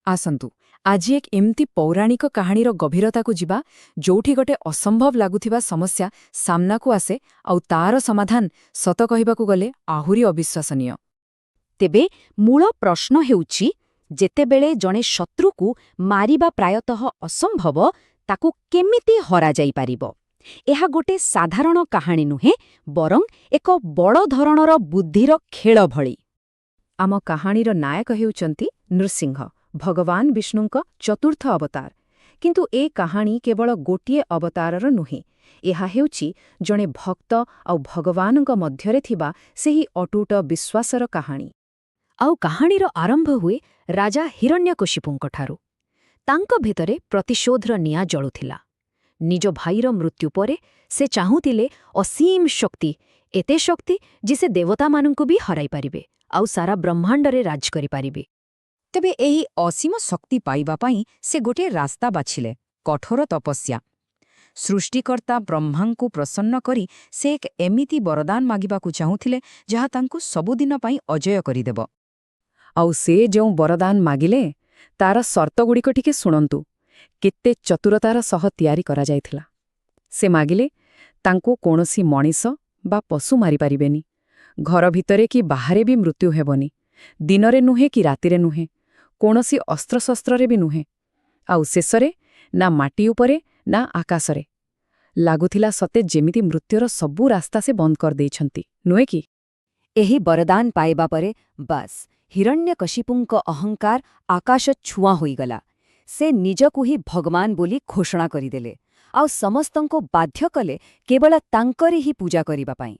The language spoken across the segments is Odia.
ଆସନ୍ତୁ ଆଜି ଏକ ଏମିତି ପୌରାଣିକ କାହାଣୀର ଗଭୀରତାକୁ ଯିବା ଯୋଉଠି ଗୋଟେ ଅସମ୍ଭବ ଲାଗୁଥିବା ସମସ୍ୟା ସାମ୍ନାକୁ ଆସେ ଆଉ ତାର ସମାଧାନ ସତ କହିବାକୁ ଗଲେ ଆହୁରି ଅବିଶ୍ୱାସନୀୟ। ତେବେ ମୂଳ ପ୍ରଶ୍ନ ହେଉଛି, ଯେତେବେଳେ ଜଣେ ଶତ୍ରୁକୁ ମାରିବା ପ୍ରାୟତଃ ଅସମ୍ଭବ, ତାକୁ କେମିତି ହରାଯାଇପାରିବ? ଏହା ଗୋଟେ ସାଧାରଣ କାହାଣୀ ନୁହେଁ, ବରଂ ଏକ ବଡ଼ ଧରଣର ବୁଦ୍ଧିର ଖେଳ ଭଳି। ଆମ କାହାଣୀର ନାୟକ ହେଉଛନ୍ତି ନୃସିଂହ, ଭଗବାନ ବିଷ୍ଣୁଙ୍କ ଚତୁର୍ଥ ଅବତାର। କିନ୍ତୁ ଏ କାହାଣୀ କେବଳ ଗୋଟିଏ ଅବତାରର ନୁହେଁ, ଏହା ହେଉଛି ଜଣେ ଭକ୍ତ ଆଉ ଭଗବାନଙ୍କ ମଧ୍ୟରେ ଥିବା ସେହି ଅଟୁଟ ବିଶ୍ୱାସର କାହାଣୀ। ଆଉ କାହାଣୀର ଆରମ୍ଭ ହୁଏ ରାଜା ହିରଣ୍ୟକଶିପୁଙ୍କଠାରୁ। ତାଙ୍କ ଭିତରେ ପ୍ରତିଶୋଧର ନିଆଁ ଜଳୁଥିଲା। ନିଜ ଭାଇର ମୃତ୍ୟୁ ପରେ ସେ ଚାହୁଁଥିଲେ ଅସୀମ ଶକ୍ତି, ଏତେ ଶକ୍ତି ଯେ ସେ ଦେବତାମାନଙ୍କୁ ବି ହରାଇପାରିବେ ଆଉ ସାରା ବ୍ରହ୍ମାଣ୍ଡରେ ରାଜ କରିପାରିବେ। ତେବେ ଏହି ଅସୀମ ଶକ୍ତି ପାଇବା ପାଇଁ ସେ ଗୋଟିଏ ରାସ୍ତା ବାଛିଲେ, କଠୋର ତପସ୍ୟା। ସୃଷ୍ଟିକର୍ତ୍ତା ବ୍ରହ୍ମାଙ୍କୁ ପ୍ରସନ୍ନ କରି ସେ ଏକ ଏମିତି ବରଦାନ ମାଗିବାକୁ ଚାହୁଁଥିଲେ ଯାହା ତାଙ୍କୁ ସବୁଦିନ ପାଇଁ ଅଜୟ କରିଦେବ। ଆଉ ସେ ଯେଉଁ ବରଦାନ ମାଗିଲେ ତାର ସର୍ତ୍ତଗୁଡ଼ିକ ଟିକେ ଶୁଣନ୍ତୁ। କେତେ ଚତୁରତାର ସହ ତିଆରି କରାଯାଇଥିଲା। ସେ ମାଗିଲେ ତାଙ୍କୁ କୌଣସି ମଣିଷ ବା ପଶୁ ମାରିପାରିବେନି, ଘର ଭିତରେ କି ବାହାରେ ବି ମୃତ୍ୟୁ ହେବନି, ଦିନରେ ନୁହେଁ କି ରାତିରେ ନୁହେଁ, କୌଣସି ଅସ୍ତ୍ରଶସ୍ତ୍ରରେ ବି ନୁହେଁ, ଆଉ ଶେଷରେ ନା ମାଟି ଉପରେ ନା ଆକାଶରେ। ଲାଗୁଥିଲା ସତେ ଯେମିତି ମୃତ୍ୟୁର ସବୁ ରାସ୍ତା ସେ ବନ୍ଦ କରିଦେଇଛନ୍ତି, ନୁହେଁ କି? ଏହି ବରଦାନ ପାଇବା ପରେ ବାସ୍ ହିରଣ୍ୟକଶିପୁଙ୍କ ଅହଙ୍କାର ଆକାଶ ଛୁଆଁ ହୋଇଗଲା। ସେ ନିଜକୁ ହିଁ ଭଗବାନ ବୋଲି ଘୋଷଣା କରିଦେଲେ ଆଉ ସମସ୍ତଙ୍କୁ ବାଧ୍ୟ କଲେ କେବଳ ତାଙ୍କରି ହିଁ ପୂଜା କରିବା ପାଇଁ।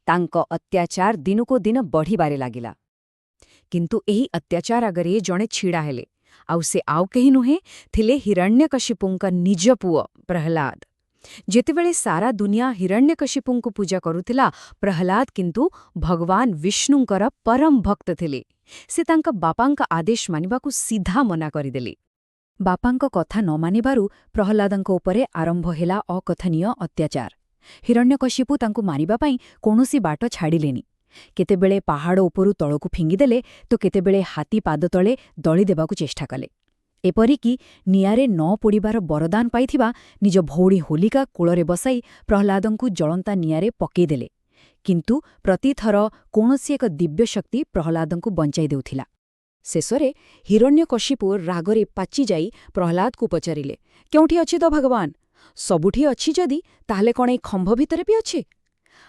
ତାଙ୍କ ଅତ୍ୟାଚାର ଦିନକୁ ଦିନ ବଢ଼ିବାରେ ଲାଗିଲା। କିନ୍ତୁ ଏହି ଅତ୍ୟାଚାର ଆଗରେ ଜଣେ ଛିଡ଼ା ହେଲେ, ଆଉ ସେ ଆଉ କେହି ନୁହେଁ, ଥିଲେ ହିରଣ୍ୟକଶିପୁଙ୍କ ନିଜ ପୁଅ ପ୍ରହ୍ଲାଦ। ଯେତେବେଳେ ସାରା ଦୁନିଆ ହିରଣ୍ୟକଶିପୁଙ୍କୁ ପୂଜା କରୁଥିଲା, ପ୍ରହ୍ଲାଦ କିନ୍ତୁ ଭଗବାନ ବିଷ୍ଣୁଙ୍କର ପରମ ଭକ୍ତ ଥିଲେ। ସେ ତାଙ୍କ ବାପାଙ୍କ ଆଦେଶ ମାନିବାକୁ ସିଧା ମନା କରିଦେଲେ। ବାପାଙ୍କ କଥା ନ ମାନିବାରୁ ପ୍ରହ୍ଲାଦଙ୍କ ଉପରେ ଆରମ୍ଭ ହେଲା ଅକଥନୀୟ ଅତ୍ୟାଚାର। ହିରଣ୍ୟକଶିପୁ ତାଙ୍କୁ ମାରିବା ପାଇଁ କୌଣସି ବାଟ ଛାଡ଼ିଲେନି। କେତେବେଳେ ପାହାଡ଼ ଉପରୁ ତଳକୁ ଫିଙ୍ଗିଦେଲେ ତ କେତେବେଳେ ହାତୀ ପାଦ ତଳେ ଦଳି ଦେବାକୁ ଚେଷ୍ଟା କଲେ। ଏପରିକି ନିଆଁରେ ନ ପୋଡ଼ିବାର ବରଦାନ ପାଇଥିବା ନିଜ ଭଉଣୀ ହୋଲିକା କୋଳରେ ବସାଇ ପ୍ରହ୍ଲାଦଙ୍କୁ ଜଳନ୍ତା ନିଆଁରେ ପକେଇଦେଲେ। କିନ୍ତୁ ପ୍ରତିଥର କୌଣସି ଏକ ଦିବ୍ୟଶକ୍ତି ପ୍ରହ୍ଲାଦଙ୍କୁ ବଞ୍ଚାଇ ଦେଉଥିଲା। ଶେଷରେ ହିରଣ୍ୟକଶିପୁ ରାଗରେ ପାଚିଯାଇ ପ୍ରହ୍ଲାଦକୁ ପଚାରିଲେ, କେଉଁଠି ଅଛି ତ ଭଗବାନ? ସବୁଠି ଅଛି ଯଦି ତାହେଲେ କ'ଣ ଏଇ ଖମ୍ଭ ଭିତରେ ବି ଅଛି?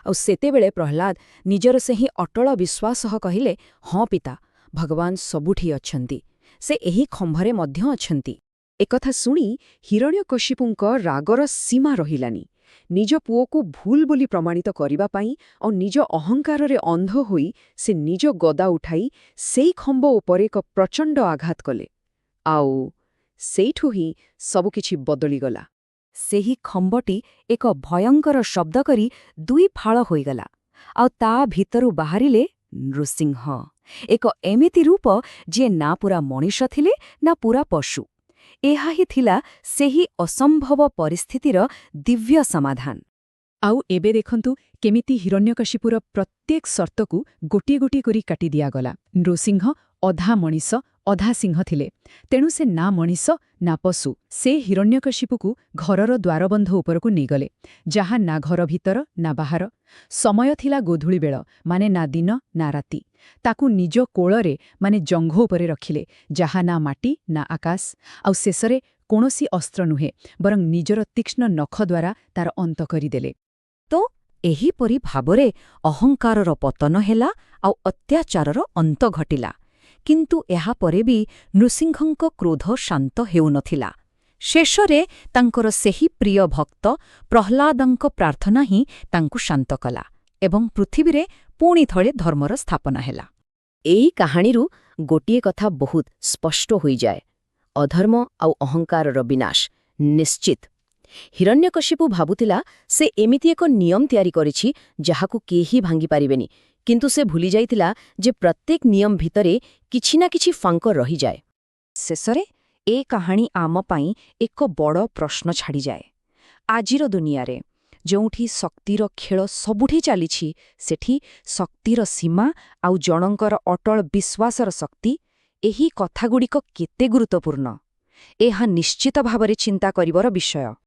ଆଉ ସେତେବେଳେ ପ୍ରହ୍ଲାଦ ନିଜର ସେହି ଅଟଳ ବିଶ୍ୱାସ ସହ କହିଲେ, ହଁ ପିତା, ଭଗବାନ ସବୁଠି ଅଛନ୍ତି, ସେ ଏହି ଖମ୍ଭରେ ମଧ୍ୟ ଅଛନ୍ତି। ଏକଥା ଶୁଣି ହିରଣ୍ୟକଶିପୁଙ୍କ ରାଗର ସୀମା ରହିଲାନି। ନିଜ ପୁଅକୁ ଭୁଲ ବୋଲି ପ୍ରମାଣିତ କରିବା ପାଇଁ ଆଉ ନିଜ ଅହଙ୍କାରରେ ଅନ୍ଧ ହୋଇ ସେ ନିଜ ଗଦା ଉଠାଇ ସେଇ ଖମ୍ବ ଉପରେ ଏକ ପ୍ରଚଣ୍ଡ ଆଘାତ କଲେ। ଆଉ ସେଇଠୁ ହିଁ ସବୁକିଛି ବଦଳିଗଲା। ସେହି ଖମ୍ବଟି ଏକ ଭୟଙ୍କର ଶବ୍ଦ କରି ଦୁଇ ଫାଳ ହୋଇଗଲା, ଆଉ ତା ଭିତରୁ ବାହାରିଲେ ନୃସିଂହ, ଏକ ଏମିତି ରୂପ ଯିଏ ନା ପୂରା ମଣିଷ ଥିଲେ ନା ପୂରା ପଶୁ। ଏହା ହିଁ ଥିଲା ସେହି ଅସମ୍ଭବ ପରିସ୍ଥିତିର ଦିବ୍ୟ ସମାଧାନ। ଆଉ ଏବେ ଦେଖନ୍ତୁ କେମିତି ହିରଣ୍ୟକଶିପୁର ପ୍ରତ୍ୟେକ ସର୍ତ୍ତକୁ ଗୋଟିଏ ଗୋଟିଏ କରି କାଟି ଦିଆଗଲା। ନୃସିଂହ ଅଧା ମଣିଷ ଅଧା ସିଂହ ଥିଲେ, ତେଣୁ ସେ ନା ମଣିଷ ନା ପଶୁ। ସେ ହିରଣ୍ୟକଶିପୁକୁ ଘରର ଦ୍ୱାରବନ୍ଧ ଉପରକୁ ନେଇଗଲେ, ଯାହା ନା ଘର ଭିତର ନା ବାହାର। ସମୟ ଥିଲା ଗୋଧୂଳି ବେଳ, ମାନେ ନା ଦିନ ନା ରାତି। ତାକୁ ନିଜ କୋଳରେ ମାନେ ଜଙ୍ଘ ଉପରେ ରଖିଲେ, ଯାହା ନା ମାଟି ନା ଆକାଶ। ଆଉ ଶେଷରେ କୌଣସି ଅସ୍ତ୍ର ନୁହେଁ, ବରଂ ନିଜର ତୀକ୍ଷ୍ଣ ନଖ ଦ୍ୱାରା ତାର ଅନ୍ତ କରିଦେଲେ। ତ ଏହିପରି ଭାବରେ ଅହଙ୍କାରର ପତନ ହେଲା ଆଉ ଅତ୍ୟାଚାରର ଅନ୍ତ ଘଟିଲା। କିନ୍ତୁ ଏହାପରେ ବି ନୃସିଂହଙ୍କ କ୍ରୋଧ ଶାନ୍ତ ହେଉନଥିଲା। ଶେଷରେ ତାଙ୍କର ସେହି ପ୍ରିୟ ଭକ୍ତ ପ୍ରହ୍ଲାଦଙ୍କ ପ୍ରାର୍ଥନା ହିଁ ତାଙ୍କୁ ଶାନ୍ତ କଲା ଏବଂ ପୃଥିବୀରେ ପୁଣି ଥରେ ଧର୍ମର ସ୍ଥାପନା ହେଲା। ଏହି କାହାଣୀରୁ ଗୋଟିଏ କଥା ବହୁତ ସ୍ପଷ୍ଟ ହୋଇଯାଏ, ଅଧର୍ମ ଆଉ ଅହଙ୍କାରର ବିନାଶ ନିଶ୍ଚିତ। ହିରଣ୍ୟକଶିପୁ ଭାବୁଥିଲା ସେ ଏମିତି ଏକ ନିୟମ ତିଆରି କରିଛି ଯାହାକୁ କେହି ଭାଙ୍ଗିପାରିବେନି, କିନ୍ତୁ ସେ ଭୁଲିଯାଇଥିଲା ଯେ ପ୍ରତ୍ୟେକ ନିୟମ ଭିତରେ କିଛି ନା କିଛି ଫାଙ୍କ ରହିଯାଏ। ଶେଷରେ ଏ କାହାଣୀ ଆମ ପାଇଁ ଏକ ବଡ଼ ପ୍ରଶ୍ନ ଛାଡ଼ିଯାଏ। ଆଜିର ଦୁନିଆରେ ଯେଉଁଠି ଶକ୍ତିର ଖେଳ ସବୁଠି ଚାଲିଛି, ସେଠି ଶକ୍ତିର ସୀମା ଆଉ ଜଣଙ୍କର ଅଟଳ ବିଶ୍ୱାସର ଶକ୍ତି, ଏହି କଥାଗୁଡ଼ିକ କେତେ ଗୁରୁତ୍ୱପୂର୍ଣ୍ଣ ଏହା ନିଶ୍ଚିତ ଭାବରେ ଚିନ୍ତା କରିବାର ବିଷୟ।